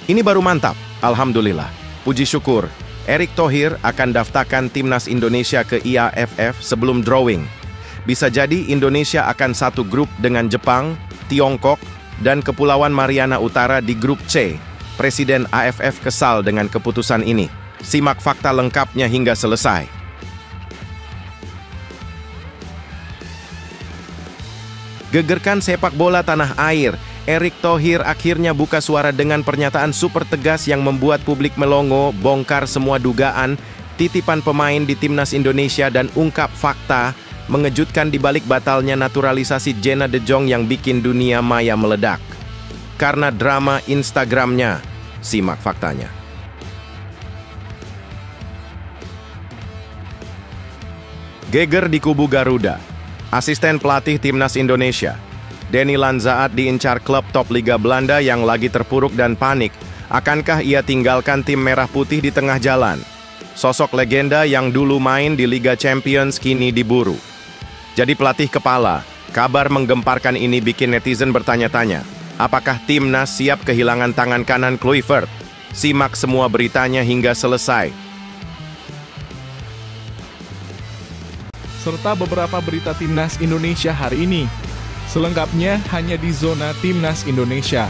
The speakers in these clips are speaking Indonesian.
Ini baru mantap, alhamdulillah. Puji syukur, Erick Thohir akan daftarkan timnas Indonesia ke IAFF sebelum drawing. Bisa jadi Indonesia akan satu grup dengan Jepang, Tiongkok, dan Kepulauan Mariana Utara di grup C. Presiden AFF kesal dengan keputusan ini. Simak fakta lengkapnya hingga selesai. Gegerkan sepak bola tanah air. Erick Thohir akhirnya buka suara dengan pernyataan super tegas yang membuat publik melongo, bongkar semua dugaan, titipan pemain di timnas Indonesia dan ungkap fakta mengejutkan di balik batalnya naturalisasi Jenna De Jong yang bikin dunia maya meledak. Karena drama Instagramnya. Simak faktanya. Geger di kubu Garuda. Asisten pelatih timnas Indonesia Denny Lanzaat diincar klub top Liga Belanda yang lagi terpuruk dan panik. Akankah ia tinggalkan tim merah putih di tengah jalan? Sosok legenda yang dulu main di Liga Champions kini diburu. Jadi pelatih kepala, kabar menggemparkan ini bikin netizen bertanya-tanya. Apakah timnas siap kehilangan tangan kanan Kluivert? Simak semua beritanya hingga selesai. Serta beberapa berita timnas Indonesia hari ini. Selengkapnya hanya di Zona Timnas Indonesia.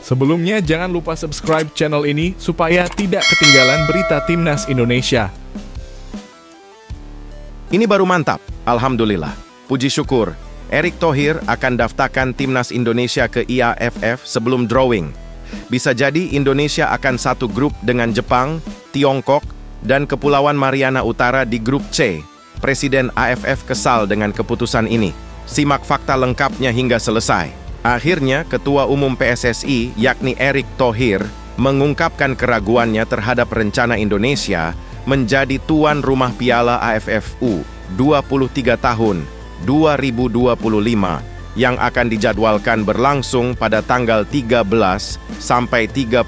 Sebelumnya jangan lupa subscribe channel ini supaya tidak ketinggalan berita timnas Indonesia. Ini baru mantap, alhamdulillah. Puji syukur, Erick Thohir akan daftarkan timnas Indonesia ke IAFF sebelum drawing. Bisa jadi Indonesia akan satu grup dengan Jepang, Tiongkok, dan Kepulauan Mariana Utara di grup C. Presiden AFF kesal dengan keputusan ini. Simak fakta lengkapnya hingga selesai. Akhirnya, Ketua Umum PSSI, yakni Erick Thohir, mengungkapkan keraguannya terhadap rencana Indonesia menjadi tuan rumah Piala AFF U23 tahun 2025 yang akan dijadwalkan berlangsung pada tanggal 13 sampai 31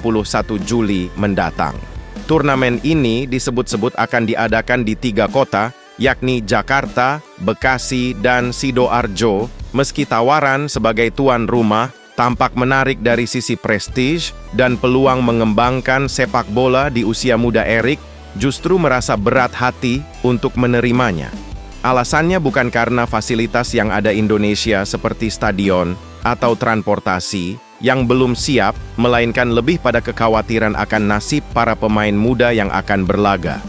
Juli mendatang. Turnamen ini disebut-sebut akan diadakan di 3 kota, yakni Jakarta, Bekasi, dan Sidoarjo. Meski tawaran sebagai tuan rumah tampak menarik dari sisi prestige dan peluang mengembangkan sepak bola di usia muda Erick, justru merasa berat hati untuk menerimanya. Alasannya bukan karena fasilitas yang ada Indonesia seperti stadion atau transportasi yang belum siap, melainkan lebih pada kekhawatiran akan nasib para pemain muda yang akan berlaga.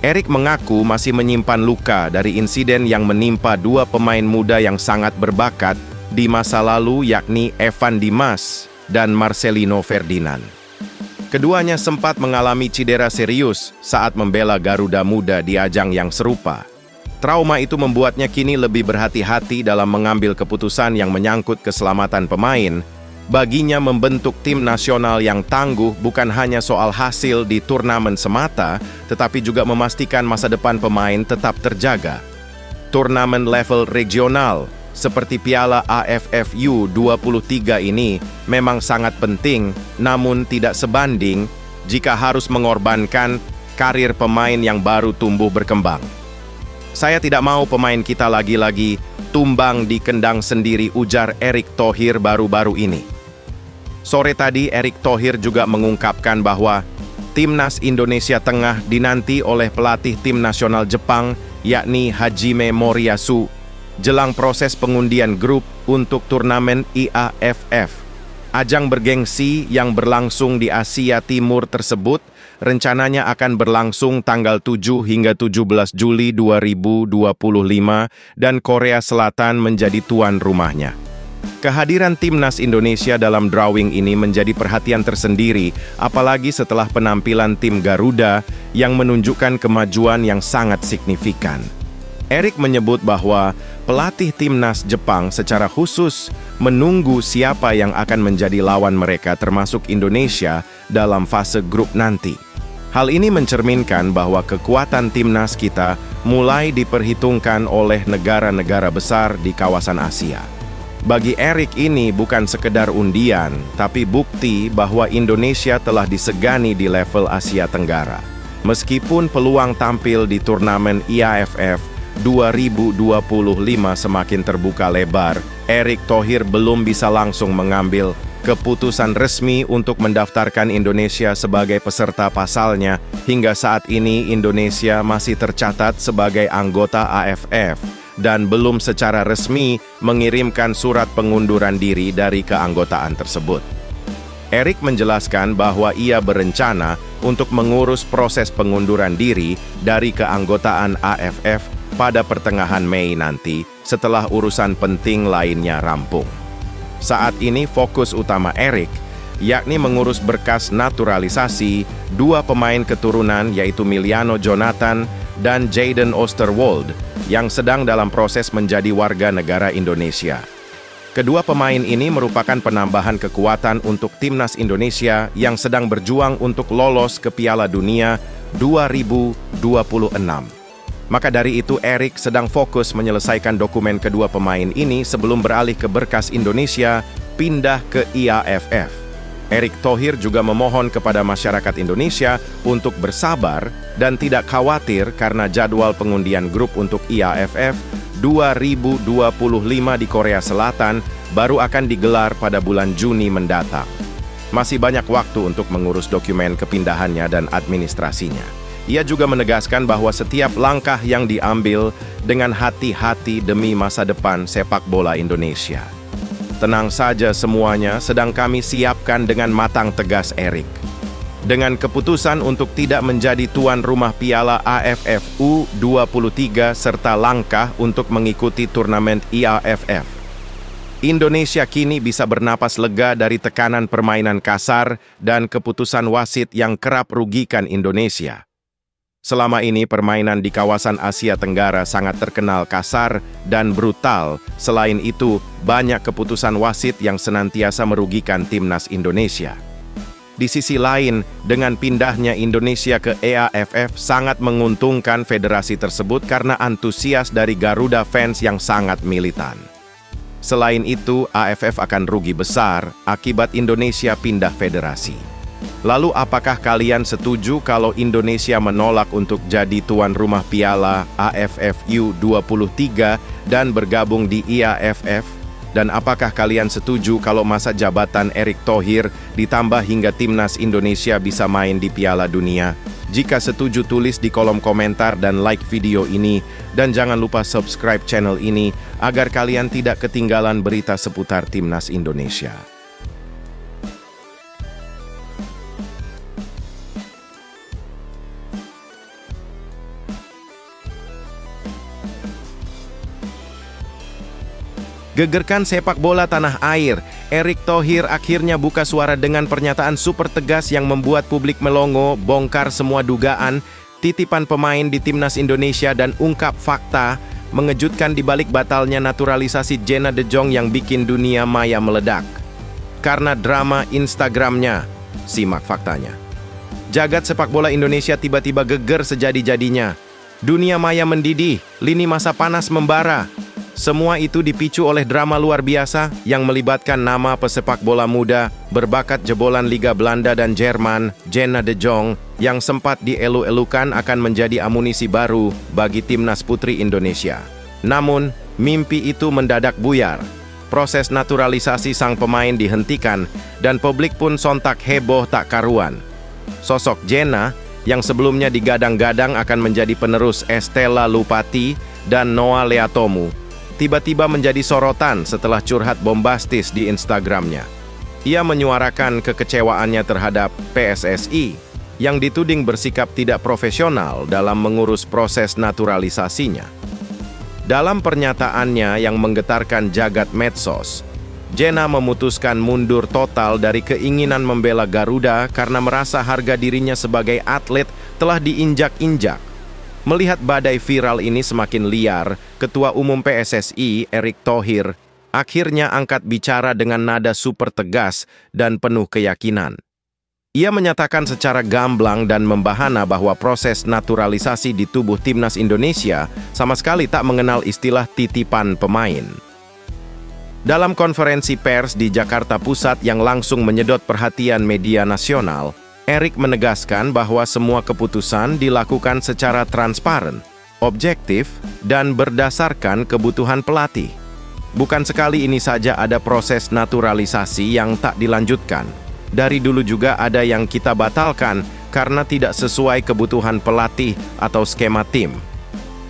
Erick mengaku masih menyimpan luka dari insiden yang menimpa 2 pemain muda yang sangat berbakat di masa lalu, yakni Evan Dimas dan Marcelino Ferdinand. Keduanya sempat mengalami cedera serius saat membela Garuda Muda di ajang yang serupa. Trauma itu membuatnya kini lebih berhati-hati dalam mengambil keputusan yang menyangkut keselamatan pemain. Baginya membentuk tim nasional yang tangguh bukan hanya soal hasil di turnamen semata, tetapi juga memastikan masa depan pemain tetap terjaga. Turnamen level regional seperti Piala AFF U23 ini memang sangat penting, namun tidak sebanding jika harus mengorbankan karir pemain yang baru tumbuh berkembang. Saya tidak mau pemain kita lagi-lagi tumbang di kendang sendiri, ujar Erick Thohir baru-baru ini. Sore tadi Erick Thohir juga mengungkapkan bahwa timnas Indonesia tengah dinanti oleh pelatih tim nasional Jepang, yakni Hajime Moriyasu, jelang proses pengundian grup untuk turnamen IAFF. Ajang bergengsi yang berlangsung di Asia Timur tersebut rencananya akan berlangsung tanggal 7 hingga 17 Juli 2025 dan Korea Selatan menjadi tuan rumahnya. Kehadiran timnas Indonesia dalam drawing ini menjadi perhatian tersendiri, apalagi setelah penampilan tim Garuda yang menunjukkan kemajuan yang sangat signifikan. Erick menyebut bahwa pelatih timnas Jepang secara khusus menunggu siapa yang akan menjadi lawan mereka termasuk Indonesia dalam fase grup nanti. Hal ini mencerminkan bahwa kekuatan timnas kita mulai diperhitungkan oleh negara-negara besar di kawasan Asia. Bagi Erick ini bukan sekedar undian, tapi bukti bahwa Indonesia telah disegani di level Asia Tenggara. Meskipun peluang tampil di turnamen IAAFF 2025 semakin terbuka lebar, Erick Thohir belum bisa langsung mengambil keputusan resmi untuk mendaftarkan Indonesia sebagai peserta pasalnya. Hingga saat ini Indonesia masih tercatat sebagai anggota AFF dan belum secara resmi mengirimkan surat pengunduran diri dari keanggotaan tersebut. Erick menjelaskan bahwa ia berencana untuk mengurus proses pengunduran diri dari keanggotaan AFF pada pertengahan Mei nanti setelah urusan penting lainnya rampung. Saat ini fokus utama Erick yakni mengurus berkas naturalisasi dua pemain keturunan yaitu Miliano Jonathan dan Jayden Oosterwolde yang sedang dalam proses menjadi warga negara Indonesia. Kedua pemain ini merupakan penambahan kekuatan untuk timnas Indonesia yang sedang berjuang untuk lolos ke Piala Dunia 2026. Maka dari itu Erick sedang fokus menyelesaikan dokumen kedua pemain ini sebelum beralih ke berkas Indonesia pindah ke IAAFF. Erick Thohir juga memohon kepada masyarakat Indonesia untuk bersabar dan tidak khawatir karena jadwal pengundian grup untuk IAAFF 2025 di Korea Selatan baru akan digelar pada bulan Juni mendatang. Masih banyak waktu untuk mengurus dokumen kepindahannya dan administrasinya. Ia juga menegaskan bahwa setiap langkah yang diambil dengan hati-hati demi masa depan sepak bola Indonesia. Tenang saja semuanya, sedang kami siapkan dengan matang, tegas Erick. Dengan keputusan untuk tidak menjadi tuan rumah Piala AFF U23 serta langkah untuk mengikuti turnamen IAAFF, Indonesia kini bisa bernapas lega dari tekanan permainan kasar dan keputusan wasit yang kerap rugikan Indonesia. Selama ini permainan di kawasan Asia Tenggara sangat terkenal kasar dan brutal. Selain itu, banyak keputusan wasit yang senantiasa merugikan timnas Indonesia. Di sisi lain, dengan pindahnya Indonesia ke IAAFF sangat menguntungkan federasi tersebut karena antusias dari Garuda fans yang sangat militan. Selain itu, AFF akan rugi besar akibat Indonesia pindah federasi. Lalu apakah kalian setuju kalau Indonesia menolak untuk jadi tuan rumah Piala AFF U23 dan bergabung di IAAFF? Dan apakah kalian setuju kalau masa jabatan Erick Thohir ditambah hingga timnas Indonesia bisa main di Piala Dunia? Jika setuju tulis di kolom komentar dan like video ini. Dan jangan lupa subscribe channel ini agar kalian tidak ketinggalan berita seputar timnas Indonesia. Gegerkan sepak bola tanah air, Erick Thohir akhirnya buka suara dengan pernyataan super tegas yang membuat publik melongo, bongkar semua dugaan, titipan pemain di timnas Indonesia dan ungkap fakta mengejutkan di balik batalnya naturalisasi Jenna De Jong yang bikin dunia maya meledak. Karena drama Instagramnya, simak faktanya. Jagat sepak bola Indonesia tiba-tiba geger sejadi-jadinya. Dunia maya mendidih, lini masa panas membara. Semua itu dipicu oleh drama luar biasa yang melibatkan nama pesepak bola muda berbakat jebolan Liga Belanda dan Jerman, Jenna De Jong, yang sempat dielu-elukan akan menjadi amunisi baru bagi timnas putri Indonesia. Namun, mimpi itu mendadak buyar. Proses naturalisasi sang pemain dihentikan dan publik pun sontak heboh tak karuan. Sosok Jenna yang sebelumnya digadang-gadang akan menjadi penerus Estella Lupati dan Noah Leatomu tiba-tiba menjadi sorotan setelah curhat bombastis di Instagramnya. Ia menyuarakan kekecewaannya terhadap PSSI yang dituding bersikap tidak profesional dalam mengurus proses naturalisasinya. Dalam pernyataannya yang menggetarkan jagat medsos, Jenna memutuskan mundur total dari keinginan membela Garuda karena merasa harga dirinya sebagai atlet telah diinjak-injak. Melihat badai viral ini semakin liar, Ketua Umum PSSI, Erick Thohir, akhirnya angkat bicara dengan nada super tegas dan penuh keyakinan. Ia menyatakan secara gamblang dan membahana bahwa proses naturalisasi di tubuh timnas Indonesia sama sekali tak mengenal istilah titipan pemain. Dalam konferensi pers di Jakarta Pusat yang langsung menyedot perhatian media nasional, Erik menegaskan bahwa semua keputusan dilakukan secara transparan, objektif, dan berdasarkan kebutuhan pelatih. Bukan sekali ini saja ada proses naturalisasi yang tak dilanjutkan. Dari dulu juga ada yang kita batalkan karena tidak sesuai kebutuhan pelatih atau skema tim,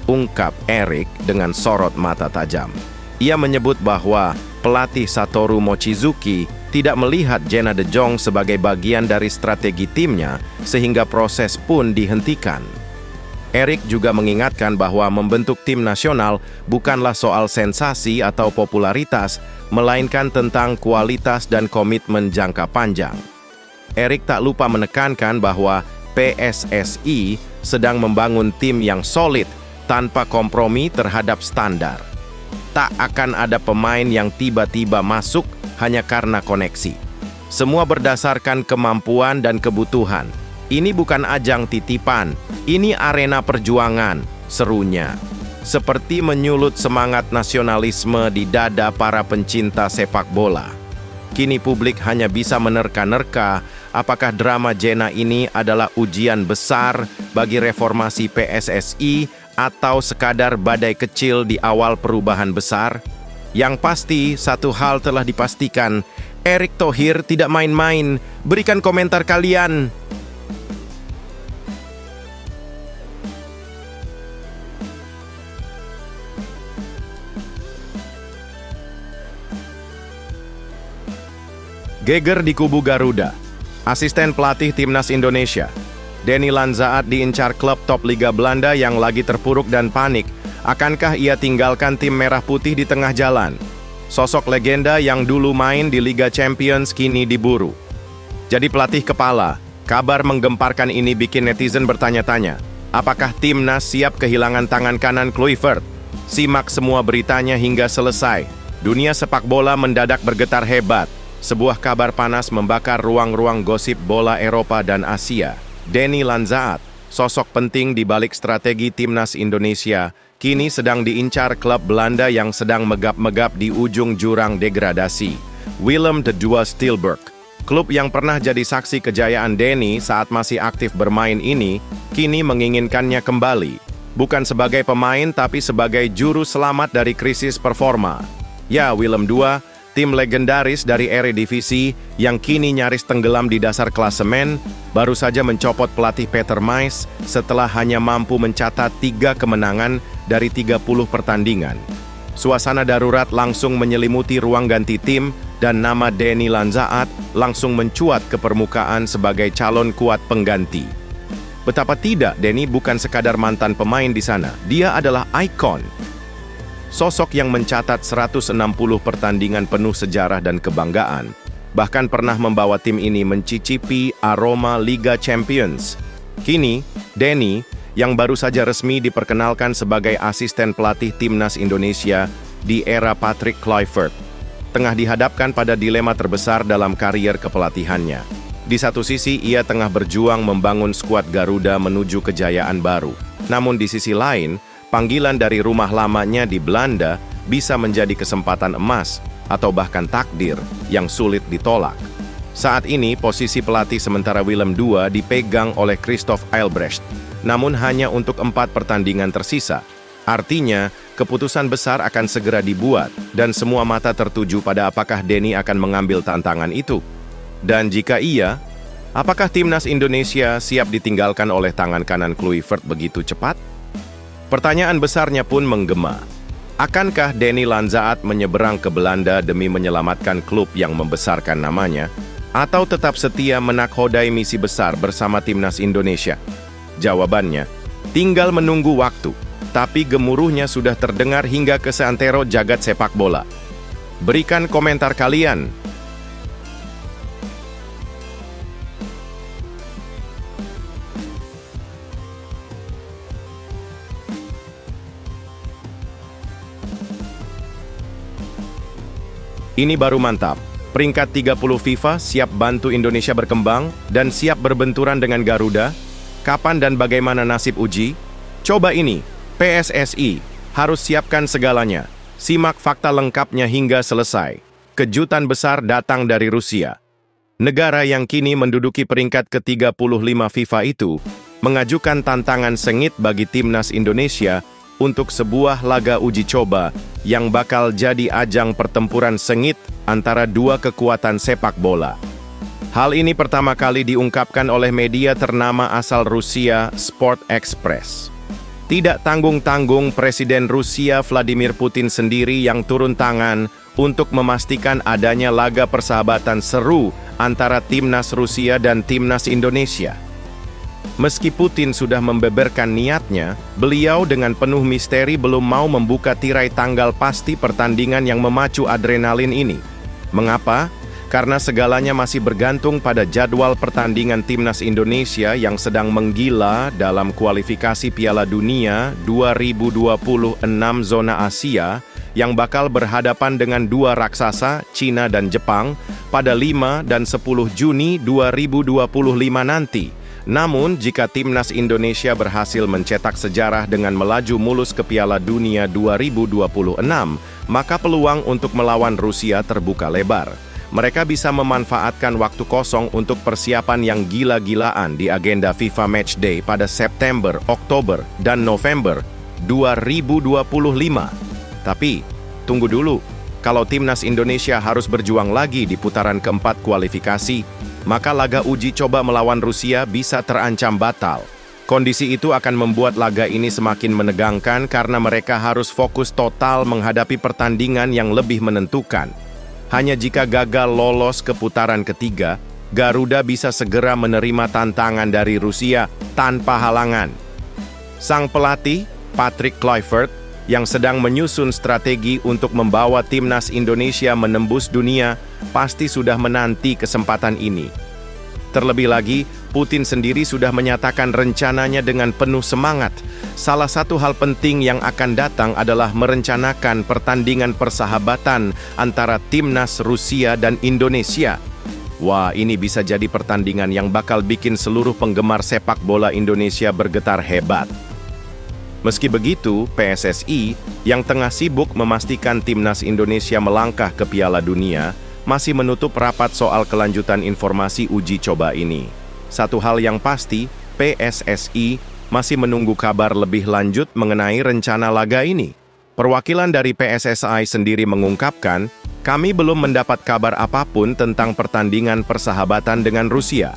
ungkap Erik dengan sorot mata tajam. Ia menyebut bahwa pelatih Satoru Mochizuki tidak melihat Jenna De Jong sebagai bagian dari strategi timnya, sehingga proses pun dihentikan. Erik juga mengingatkan bahwa membentuk tim nasional bukanlah soal sensasi atau popularitas, melainkan tentang kualitas dan komitmen jangka panjang. Erik tak lupa menekankan bahwa PSSI sedang membangun tim yang solid tanpa kompromi terhadap standar. Tak akan ada pemain yang tiba-tiba masuk hanya karena koneksi. Semua berdasarkan kemampuan dan kebutuhan. Ini bukan ajang titipan, ini arena perjuangan, serunya. Seperti menyulut semangat nasionalisme di dada para pencinta sepak bola. Kini publik hanya bisa menerka-nerka apakah drama Jenna ini adalah ujian besar bagi reformasi PSSI atau sekadar badai kecil di awal perubahan besar. Yang pasti, satu hal telah dipastikan, Erik Thohir tidak main-main. Berikan komentar kalian. Geger di kubu Garuda. Asisten pelatih Timnas Indonesia, Denny Lanzaat diincar klub top Liga Belanda yang lagi terpuruk dan panik. Akankah ia tinggalkan tim merah putih di tengah jalan? Sosok legenda yang dulu main di Liga Champions kini diburu. Jadi pelatih kepala, kabar menggemparkan ini bikin netizen bertanya-tanya. Apakah Timnas siap kehilangan tangan kanan Kluivert? Simak semua beritanya hingga selesai. Dunia sepak bola mendadak bergetar hebat. Sebuah kabar panas membakar ruang-ruang gosip bola Eropa dan Asia. Denny Lanzaat, sosok penting di balik strategi Timnas Indonesia, kini sedang diincar klub Belanda yang sedang megap-megap di ujung jurang degradasi, Willem II Tilburg. Klub yang pernah jadi saksi kejayaan Denny saat masih aktif bermain ini, kini menginginkannya kembali. Bukan sebagai pemain, tapi sebagai juru selamat dari krisis performa. Ya, Willem II, tim legendaris dari Eredivisie yang kini nyaris tenggelam di dasar klasemen, baru saja mencopot pelatih Peter Maes setelah hanya mampu mencatat 3 kemenangan dari 30 pertandingan. Suasana darurat langsung menyelimuti ruang ganti tim dan nama Denny Lanzaat langsung mencuat ke permukaan sebagai calon kuat pengganti. Betapa tidak, Denny bukan sekadar mantan pemain di sana, dia adalah ikon. Sosok yang mencatat 160 pertandingan penuh sejarah dan kebanggaan, bahkan pernah membawa tim ini mencicipi aroma Liga Champions. Kini, Denny, yang baru saja resmi diperkenalkan sebagai asisten pelatih Timnas Indonesia di era Patrick Kluivert, tengah dihadapkan pada dilema terbesar dalam karier kepelatihannya. Di satu sisi, ia tengah berjuang membangun skuad Garuda menuju kejayaan baru. Namun di sisi lain, panggilan dari rumah lamanya di Belanda bisa menjadi kesempatan emas atau bahkan takdir yang sulit ditolak. Saat ini, posisi pelatih sementara Willem II dipegang oleh Christoph Eilbrecht, namun hanya untuk 4 pertandingan tersisa. Artinya, keputusan besar akan segera dibuat dan semua mata tertuju pada apakah Denny akan mengambil tantangan itu. Dan jika iya, apakah Timnas Indonesia siap ditinggalkan oleh tangan kanan Kluivert begitu cepat? Pertanyaan besarnya pun menggema. Akankah Denny Lanzaat menyeberang ke Belanda demi menyelamatkan klub yang membesarkan namanya? Atau tetap setia menakodai misi besar bersama Timnas Indonesia? Jawabannya, tinggal menunggu waktu. Tapi gemuruhnya sudah terdengar hingga ke seantero jagat sepak bola. Berikan komentar kalian. Ini baru mantap. Peringkat 30 FIFA siap bantu Indonesia berkembang dan siap berbenturan dengan Garuda. Kapan dan bagaimana nasib uji? Coba ini, PSSI harus siapkan segalanya. Simak fakta lengkapnya hingga selesai. Kejutan besar datang dari Rusia. Negara yang kini menduduki peringkat ke-35 FIFA itu mengajukan tantangan sengit bagi timnas Indonesia untuk sebuah laga uji coba yang bakal jadi ajang pertempuran sengit antara dua kekuatan sepak bola. Hal ini pertama kali diungkapkan oleh media ternama asal Rusia, Sport Express. Tidak tanggung-tanggung Presiden Rusia Vladimir Putin sendiri yang turun tangan untuk memastikan adanya laga persahabatan seru antara timnas Rusia dan timnas Indonesia. Meski Putin sudah membeberkan niatnya, beliau dengan penuh misteri belum mau membuka tirai tanggal pasti pertandingan yang memacu adrenalin ini. Mengapa? Karena segalanya masih bergantung pada jadwal pertandingan timnas Indonesia yang sedang menggila dalam kualifikasi Piala Dunia 2026 zona Asia yang bakal berhadapan dengan dua raksasa, Cina dan Jepang, pada 5 dan 10 Juni 2025 nanti. Namun, jika timnas Indonesia berhasil mencetak sejarah dengan melaju mulus ke Piala Dunia 2026, maka peluang untuk melawan Rusia terbuka lebar. Mereka bisa memanfaatkan waktu kosong untuk persiapan yang gila-gilaan di agenda FIFA Matchday pada September, Oktober, dan November 2025. Tapi, tunggu dulu. Kalau timnas Indonesia harus berjuang lagi di putaran keempat kualifikasi, maka laga uji coba melawan Rusia bisa terancam batal. Kondisi itu akan membuat laga ini semakin menegangkan karena mereka harus fokus total menghadapi pertandingan yang lebih menentukan. Hanya jika gagal lolos ke putaran ketiga, Garuda bisa segera menerima tantangan dari Rusia tanpa halangan. Sang pelatih, Patrick Kluivert, yang sedang menyusun strategi untuk membawa timnas Indonesia menembus dunia, pasti sudah menanti kesempatan ini. Terlebih lagi, Putin sendiri sudah menyatakan rencananya dengan penuh semangat. Salah satu hal penting yang akan datang adalah merencanakan pertandingan persahabatan antara timnas Rusia dan Indonesia. Wah, ini bisa jadi pertandingan yang bakal bikin seluruh penggemar sepak bola Indonesia bergetar hebat. Meski begitu, PSSI yang tengah sibuk memastikan timnas Indonesia melangkah ke Piala Dunia, masih menutup rapat soal kelanjutan informasi uji coba ini. Satu hal yang pasti, PSSI masih menunggu kabar lebih lanjut mengenai rencana laga ini. Perwakilan dari PSSI sendiri mengungkapkan, kami belum mendapat kabar apapun tentang pertandingan persahabatan dengan Rusia.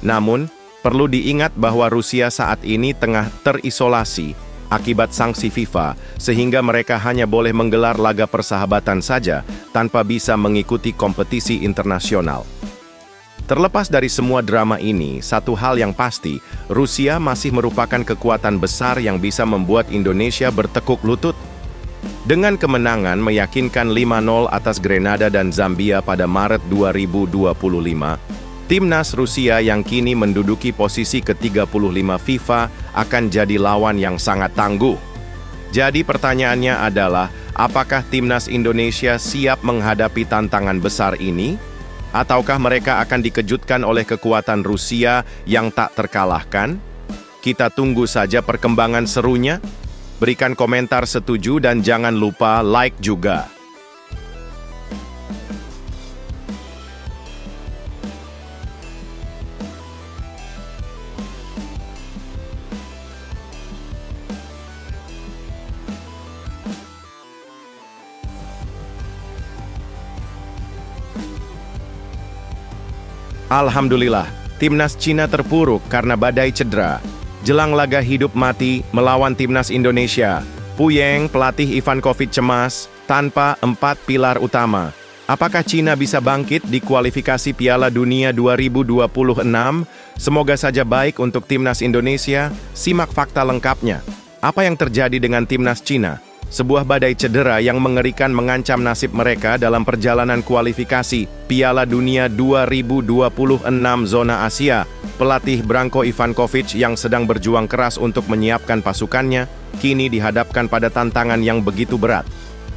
Namun, perlu diingat bahwa Rusia saat ini tengah terisolasi akibat sanksi FIFA, sehingga mereka hanya boleh menggelar laga persahabatan saja tanpa bisa mengikuti kompetisi internasional. Terlepas dari semua drama ini, satu hal yang pasti, Rusia masih merupakan kekuatan besar yang bisa membuat Indonesia bertekuk lutut. Dengan kemenangan meyakinkan 5-0 atas Grenada dan Zambia pada Maret 2025, timnas Rusia yang kini menduduki posisi ke-35 FIFA akan jadi lawan yang sangat tangguh. Jadi pertanyaannya adalah, apakah timnas Indonesia siap menghadapi tantangan besar ini? Ataukah mereka akan dikejutkan oleh kekuatan Rusia yang tak terkalahkan? Kita tunggu saja perkembangan serunya. Berikan komentar setuju dan jangan lupa like juga. Alhamdulillah, timnas Cina terpuruk karena badai cedera. Jelang laga hidup mati melawan timnas Indonesia, Puyeng, pelatih Ivankovic cemas tanpa 4 pilar utama. Apakah Cina bisa bangkit di kualifikasi Piala Dunia 2026? Semoga saja baik untuk timnas Indonesia. Simak fakta lengkapnya. Apa yang terjadi dengan timnas Cina? Sebuah badai cedera yang mengerikan mengancam nasib mereka dalam perjalanan kualifikasi Piala Dunia 2026 zona Asia. Pelatih Branko Ivankovic yang sedang berjuang keras untuk menyiapkan pasukannya, kini dihadapkan pada tantangan yang begitu berat.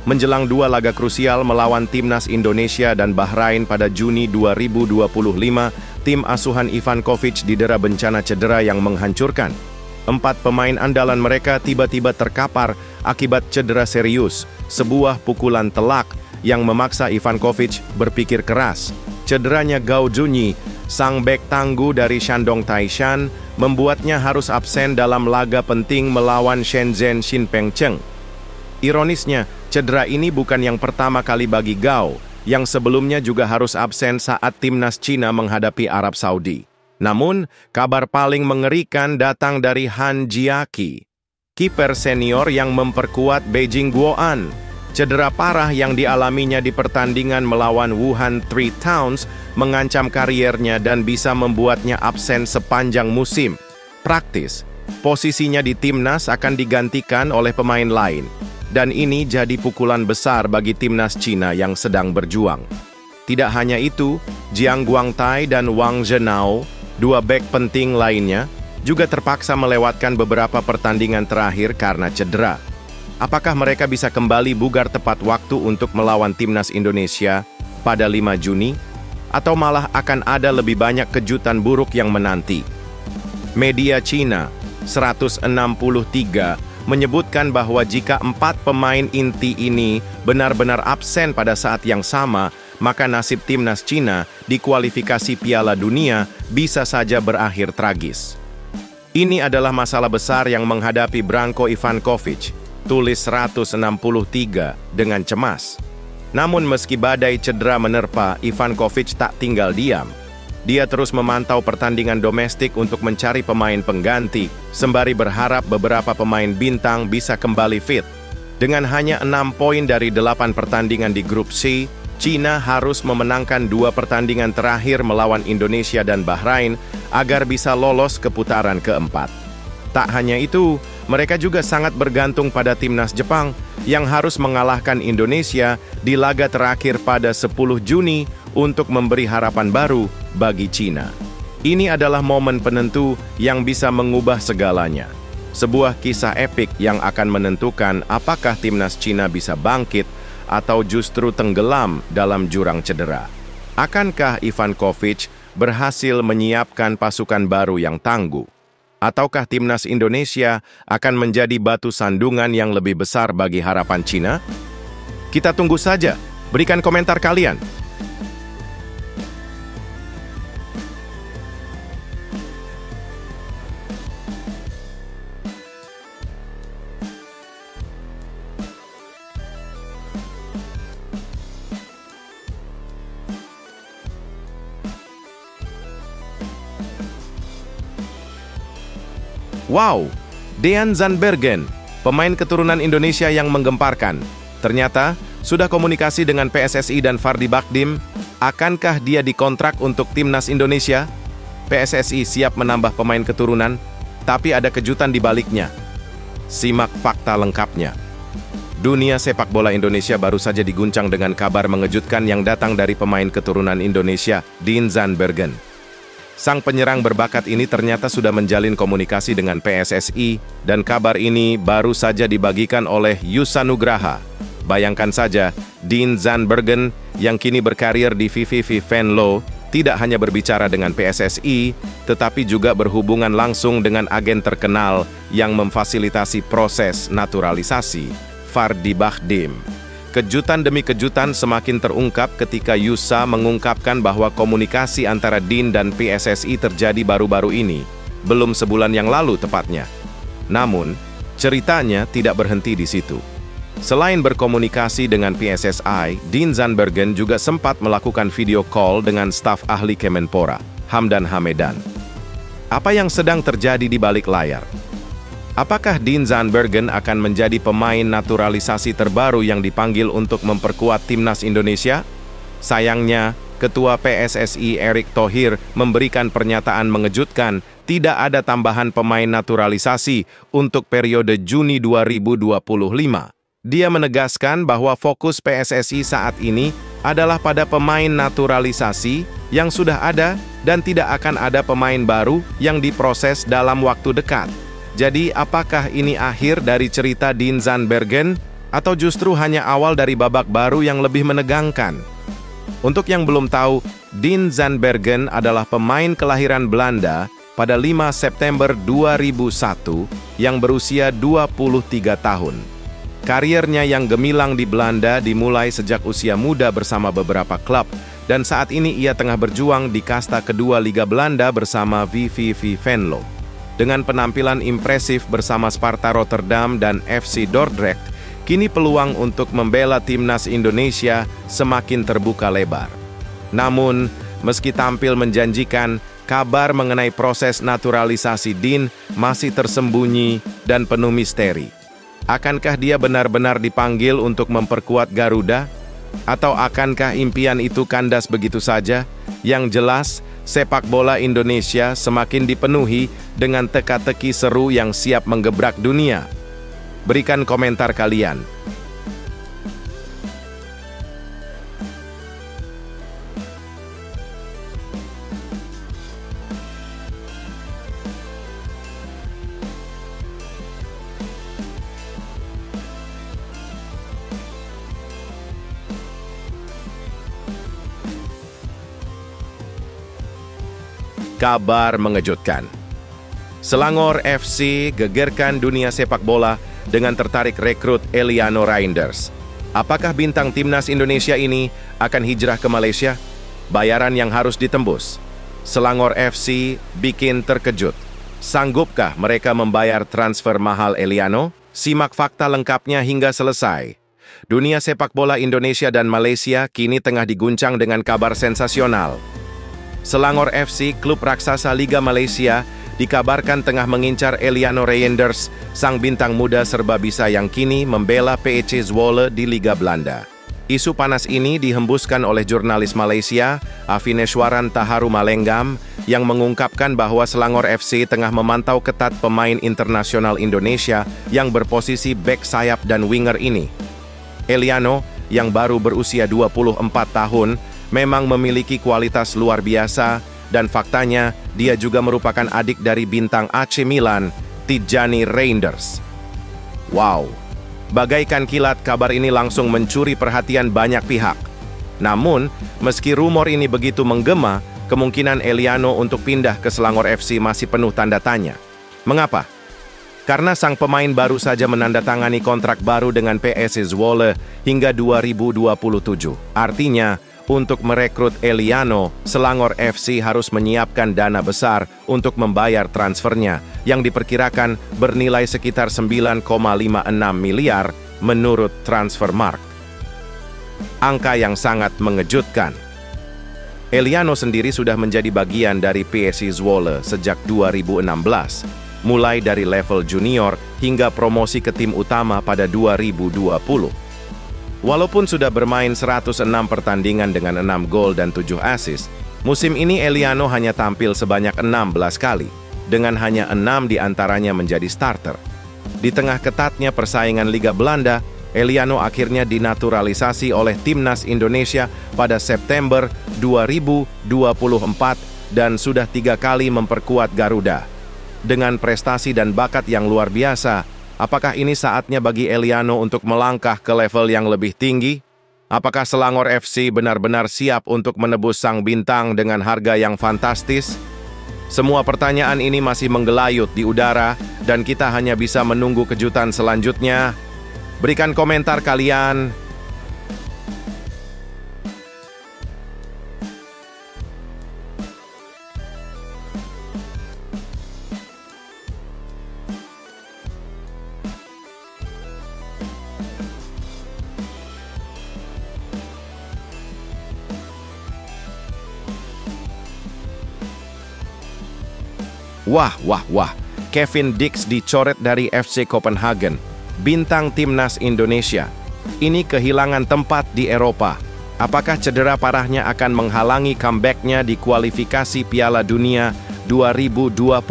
Menjelang 2 laga krusial melawan timnas Indonesia dan Bahrain pada Juni 2025, tim asuhan Ivankovic didera bencana cedera yang menghancurkan. 4 pemain andalan mereka tiba-tiba terkapar akibat cedera serius, sebuah pukulan telak yang memaksa Ivankovic berpikir keras. cederanya Gao Junyi, sang bek tangguh dari Shandong Taishan, membuatnya harus absen dalam laga penting melawan Shenzhen Xinpeng Cheng. Ironisnya, cedera ini bukan yang pertama kali bagi Gao, yang sebelumnya juga harus absen saat timnas Cina menghadapi Arab Saudi. Namun, kabar paling mengerikan datang dari Han Jiaqi, kiper senior yang memperkuat Beijing Guoan. Cedera parah yang dialaminya di pertandingan melawan Wuhan Three Towns mengancam kariernya dan bisa membuatnya absen sepanjang musim. Praktis, posisinya di timnas akan digantikan oleh pemain lain. Dan ini jadi pukulan besar bagi timnas Cina yang sedang berjuang. Tidak hanya itu, Jiang Guangtai dan Wang Zhenao, dua bek penting lainnya, juga terpaksa melewatkan beberapa pertandingan terakhir karena cedera. Apakah mereka bisa kembali bugar tepat waktu untuk melawan timnas Indonesia pada 5 Juni? Atau malah akan ada lebih banyak kejutan buruk yang menanti? Media Cina 163 menyebutkan bahwa jika 4 pemain inti ini benar-benar absen pada saat yang sama, maka nasib timnas Cina di kualifikasi Piala Dunia bisa saja berakhir tragis. Ini adalah masalah besar yang menghadapi Branko Ivankovic, tulis 163 dengan cemas. Namun meski badai cedera menerpa, Ivankovic tak tinggal diam. Dia terus memantau pertandingan domestik untuk mencari pemain pengganti, sembari berharap beberapa pemain bintang bisa kembali fit. Dengan hanya 6 poin dari 8 pertandingan di grup C, Cina harus memenangkan 2 pertandingan terakhir melawan Indonesia dan Bahrain agar bisa lolos ke putaran keempat. Tak hanya itu, mereka juga sangat bergantung pada timnas Jepang yang harus mengalahkan Indonesia di laga terakhir pada 10 Juni untuk memberi harapan baru bagi Cina. Ini adalah momen penentu yang bisa mengubah segalanya. Sebuah kisah epik yang akan menentukan apakah timnas Cina bisa bangkit atau justru tenggelam dalam jurang cedera. Akankah Ivankovic berhasil menyiapkan pasukan baru yang tangguh? Ataukah timnas Indonesia akan menjadi batu sandungan yang lebih besar bagi harapan Cina? Kita tunggu saja. Berikan komentar kalian. Wow, Dean Zandbergen, pemain keturunan Indonesia yang menggemparkan. Ternyata, sudah komunikasi dengan PSSI dan Fardi Bakhdim. Akankah dia dikontrak untuk timnas Indonesia? PSSI siap menambah pemain keturunan, tapi ada kejutan di baliknya. Simak fakta lengkapnya. Dunia sepak bola Indonesia baru saja diguncang dengan kabar mengejutkan yang datang dari pemain keturunan Indonesia, Dean Zandbergen. Sang penyerang berbakat ini ternyata sudah menjalin komunikasi dengan PSSI dan kabar ini baru saja dibagikan oleh Yusa Nugraha. Bayangkan saja, Dean Zandbergen yang kini berkarir di VVV Venlo tidak hanya berbicara dengan PSSI, tetapi juga berhubungan langsung dengan agen terkenal yang memfasilitasi proses naturalisasi, Fardi Bakhdim. Kejutan demi kejutan semakin terungkap ketika Yusa mengungkapkan bahwa komunikasi antara Dean dan PSSI terjadi baru-baru ini, belum sebulan yang lalu tepatnya. Namun, ceritanya tidak berhenti di situ. Selain berkomunikasi dengan PSSI, Dean Zandbergen juga sempat melakukan video call dengan staf ahli Kemenpora, Hamdan Hamedan. Apa yang sedang terjadi di balik layar? Apakah Dean Zandbergen akan menjadi pemain naturalisasi terbaru yang dipanggil untuk memperkuat timnas Indonesia? Sayangnya, Ketua PSSI Erick Thohir memberikan pernyataan mengejutkan tidak ada tambahan pemain naturalisasi untuk periode Juni 2025. Dia menegaskan bahwa fokus PSSI saat ini adalah pada pemain naturalisasi yang sudah ada dan tidak akan ada pemain baru yang diproses dalam waktu dekat. Jadi, apakah ini akhir dari cerita Dean Zandbergen atau justru hanya awal dari babak baru yang lebih menegangkan? Untuk yang belum tahu, Dean Zandbergen adalah pemain kelahiran Belanda pada 5 September 2001 yang berusia 23 tahun. Kariernya yang gemilang di Belanda dimulai sejak usia muda bersama beberapa klub dan saat ini ia tengah berjuang di kasta kedua Liga Belanda bersama VVV Venlo. Dengan penampilan impresif bersama Sparta Rotterdam dan FC Dordrecht, kini peluang untuk membela timnas Indonesia semakin terbuka lebar. Namun, meski tampil menjanjikan, kabar mengenai proses naturalisasi Dean masih tersembunyi dan penuh misteri. Akankah dia benar-benar dipanggil untuk memperkuat Garuda? Atau akankah impian itu kandas begitu saja? Yang jelas, sepak bola Indonesia semakin dipenuhi dengan teka-teki seru yang siap menggebrak dunia. Berikan komentar kalian. Kabar mengejutkan. Selangor FC gegerkan dunia sepak bola dengan tertarik rekrut Eliano Reinders. Apakah bintang timnas Indonesia ini akan hijrah ke Malaysia? Bayaran yang harus ditembus. Selangor FC bikin terkejut. Sanggupkah mereka membayar transfer mahal Eliano? Simak fakta lengkapnya hingga selesai. Dunia sepak bola Indonesia dan Malaysia kini tengah diguncang dengan kabar sensasional. Selangor FC, klub raksasa Liga Malaysia, dikabarkan tengah mengincar Eliano Reinders, sang bintang muda serba bisa yang kini membela PEC Zwolle di Liga Belanda. Isu panas ini dihembuskan oleh jurnalis Malaysia, Afineshwaran Taharu Malenggam, yang mengungkapkan bahwa Selangor FC tengah memantau ketat pemain internasional Indonesia yang berposisi bek sayap dan winger ini. Eliano, yang baru berusia 24 tahun, memang memiliki kualitas luar biasa, dan faktanya dia juga merupakan adik dari bintang AC Milan, Tijjani Reinders. Wow, bagaikan kilat kabar ini langsung mencuri perhatian banyak pihak. Namun, meski rumor ini begitu menggema, kemungkinan Eliano untuk pindah ke Selangor FC masih penuh tanda tanya. Mengapa? Karena sang pemain baru saja menandatangani kontrak baru dengan PEC Zwolle hingga 2027. Artinya, untuk merekrut Eliano, Selangor FC harus menyiapkan dana besar untuk membayar transfernya, yang diperkirakan bernilai sekitar 9,56 miliar menurut Transfermarkt. Angka yang sangat mengejutkan. Eliano sendiri sudah menjadi bagian dari PEC Zwolle sejak 2016, mulai dari level junior hingga promosi ke tim utama pada 2020. Walaupun sudah bermain 106 pertandingan dengan 6 gol dan 7 assist, musim ini Eliano hanya tampil sebanyak 16 kali, dengan hanya 6 diantaranya menjadi starter. Di tengah ketatnya persaingan Liga Belanda, Eliano akhirnya dinaturalisasi oleh Timnas Indonesia pada September 2024 dan sudah 3 kali memperkuat Garuda. Dengan prestasi dan bakat yang luar biasa, apakah ini saatnya bagi Eliano untuk melangkah ke level yang lebih tinggi? Apakah Selangor FC benar-benar siap untuk menebus sang bintang dengan harga yang fantastis? Semua pertanyaan ini masih menggelayut di udara, dan kita hanya bisa menunggu kejutan selanjutnya. Berikan komentar kalian. Wah, Kevin Dix dicoret dari FC Copenhagen, bintang timnas Indonesia. Ini kehilangan tempat di Eropa. Apakah cedera parahnya akan menghalangi comeback-nya di kualifikasi Piala Dunia 2026?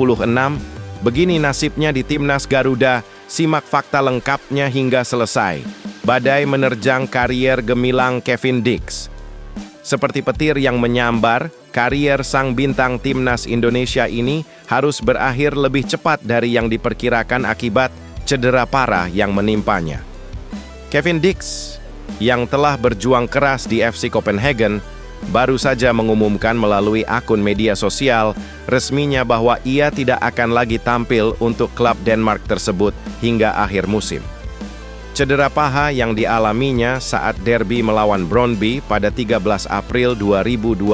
Begini nasibnya di timnas Garuda, simak fakta lengkapnya hingga selesai. Badai menerjang karier gemilang Kevin Dix. Seperti petir yang menyambar, karier sang bintang timnas Indonesia ini harus berakhir lebih cepat dari yang diperkirakan akibat cedera parah yang menimpanya. Kevin Dix, yang telah berjuang keras di FC Copenhagen, baru saja mengumumkan melalui akun media sosial resminya bahwa ia tidak akan lagi tampil untuk klub Denmark tersebut hingga akhir musim. Cedera paha yang dialaminya saat derby melawan Brøndby pada 13 April 2025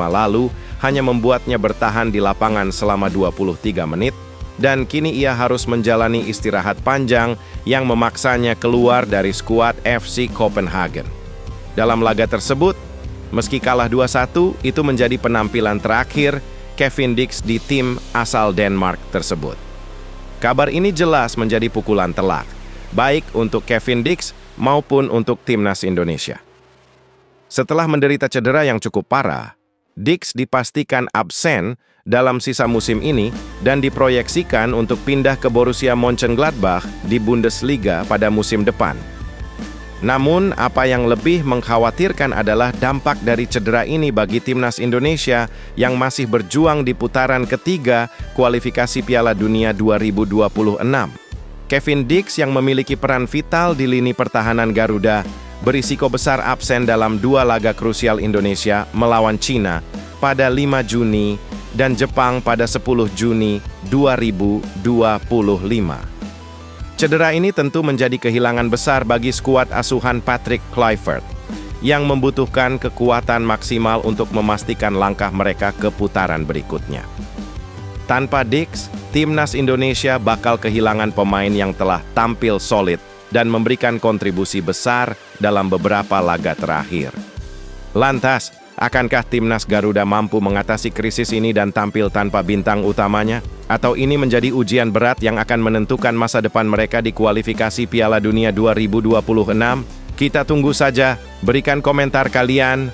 lalu hanya membuatnya bertahan di lapangan selama 23 menit, dan kini ia harus menjalani istirahat panjang yang memaksanya keluar dari skuad FC Copenhagen. Dalam laga tersebut, meski kalah 2-1, itu menjadi penampilan terakhir Kevin Dix di tim asal Denmark tersebut. Kabar ini jelas menjadi pukulan telak, baik untuk Kevin Dix maupun untuk timnas Indonesia. Setelah menderita cedera yang cukup parah, Dix dipastikan absen dalam sisa musim ini dan diproyeksikan untuk pindah ke Borussia Mönchengladbach di Bundesliga pada musim depan. Namun, apa yang lebih mengkhawatirkan adalah dampak dari cedera ini bagi timnas Indonesia yang masih berjuang di putaran ketiga kualifikasi Piala Dunia 2026. Kevin Dix yang memiliki peran vital di lini pertahanan Garuda berisiko besar absen dalam 2 laga krusial Indonesia melawan Cina pada 5 Juni dan Jepang pada 10 Juni 2025. Cedera ini tentu menjadi kehilangan besar bagi skuad asuhan Patrick Kluivert yang membutuhkan kekuatan maksimal untuk memastikan langkah mereka ke putaran berikutnya. Tanpa Dix, timnas Indonesia bakal kehilangan pemain yang telah tampil solid dan memberikan kontribusi besar dalam beberapa laga terakhir. Lantas, akankah timnas Garuda mampu mengatasi krisis ini dan tampil tanpa bintang utamanya? Atau ini menjadi ujian berat yang akan menentukan masa depan mereka di kualifikasi Piala Dunia 2026? Kita tunggu saja, berikan komentar kalian.